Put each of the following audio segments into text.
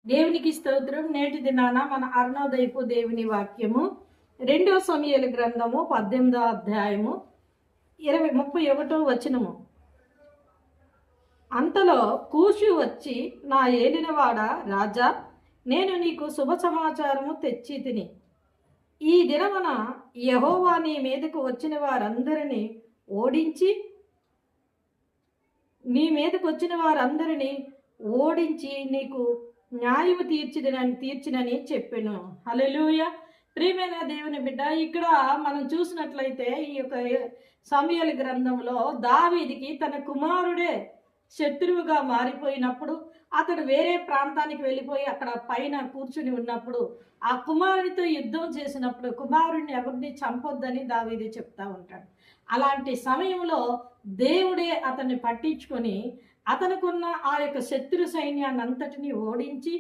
దేవునికి స్తోత్రం. నేటి దినాన మన అరుణోదయపు దేవుని వాక్యము 2 సమూయేలు గ్రంథము 18వ అధ్యాయము 31వ వచనము. అంతలో కూషు వచ్చి, నా ఏలినవాడ రాజా, నేను నీకు శుభ సమాచారము తెచ్చి తిని, ఈ దినమున యెహోవా నీ మీదకు వచ్చిన వారందరినీ ఓడించి నీకు న్యాయము తీర్చినని చెప్పాను. హల్లెలూయా. ప్రియమైన దేవుని బిడ్డ, ఇక్కడ మనం చూసినట్లయితే ఈ యొక్క సమూయేలు గ్రంథంలో దావీదుకి తన కుమారుడే శత్రువుగా మారిపోయినప్పుడు, అతడు వేరే ప్రాంతానికి వెళ్ళిపోయి అక్కడ పైన కూర్చుని ఉన్నప్పుడు, ఆ కుమారుడితో యుద్ధం చేసినప్పుడు కుమారుడిని ఎవరిని చంపొద్దని దావీదు చెప్తా ఉంటాడు. అలాంటి సమయంలో దేవుడే అతన్ని పట్టించుకొని అతనుకున్న ఆ యొక్క శత్రు సైన్యాన్ని అంతటినీ ఓడించి,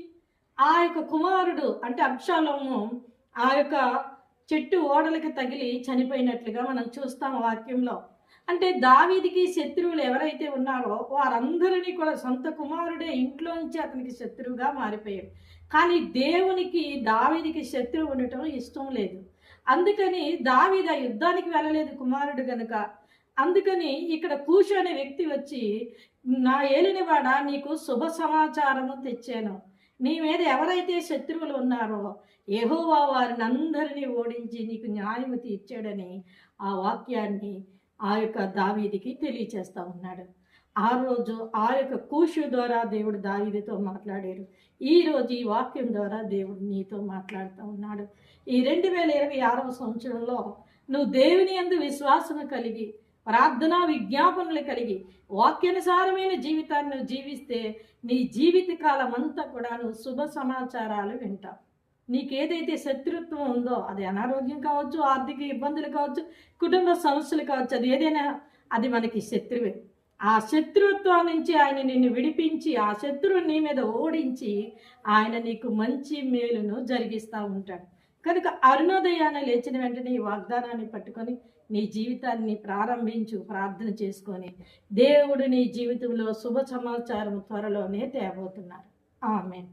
ఆ యొక్క కుమారుడు అంటే అబ్షాలోము ఆ యొక్క చెట్టు ఓడలకి తగిలి చనిపోయినట్లుగా మనం చూస్తాం వాక్యంలో. అంటే దావీదుకి శత్రువులు ఎవరైతే ఉన్నారో వారందరినీ కూడా సొంత కుమారుడే ఇంట్లోంచి అతనికి శత్రువుగా మారిపోయాడు. కానీ దేవునికి దావీదుకి శత్రువు ఉండటం ఇష్టం లేదు. అందుకని దావీదు ఆ యుద్ధానికి వెళ్ళలేదు కుమారుడు గనుక. అందుకని ఇక్కడ కూషు అనే వ్యక్తి వచ్చి, నా ఏలినవాడ నీకు శుభ సమాచారము తెచ్చాను, నీ మీద ఎవరైతే శత్రువులు ఉన్నారో యెహోవా వారిని అందరినీ ఓడించి నీకు న్యాయము తీర్చాడని ఆ వాక్యాన్ని ఆ యొక్క దావీదుకి తెలియచేస్తూ ఉన్నాడు. ఆ రోజు ఆ యొక్క కూషు ద్వారా దేవుడు దావీదుతో మాట్లాడాడు. ఈరోజు ఈ వాక్యం ద్వారా దేవుడు నీతో మాట్లాడుతూ ఉన్నాడు. ఈ 2026వ సంవత్సరంలో నువ్వు దేవుని యందు విశ్వాసము కలిగి, ప్రార్థనా విజ్ఞాపనలు కలిగి, వాక్యానుసారమైన జీవితాన్ని జీవిస్తే నీ జీవిత కాలం అంతా కూడా నువ్వు శుభ సమాచారాలు వింటావు. నీకేదైతే శత్రుత్వం ఉందో, అది అనారోగ్యం కావచ్చు, ఆర్థిక ఇబ్బందులు కావచ్చు, కుటుంబ సమస్యలు కావచ్చు, అది ఏదైనా అది మనకి శత్రువే. ఆ శత్రుత్వం నుంచి ఆయన నిన్ను విడిపించి, ఆ శత్రువుని నీ మీద ఓడించి ఆయన నీకు మంచి మేలును జరిగిస్తూ ఉంటాడు. కనుక అరుణోదయాన లేచిన వెంటనే ఈ వాగ్దానాన్ని పట్టుకొని నీ జీవితాన్ని ప్రారంభించు. ప్రార్థన చేసుకొని దేవుడు నీ జీవితంలో శుభ సమాచారం త్వరలోనే తేబోతున్నారు. ఆమేన్.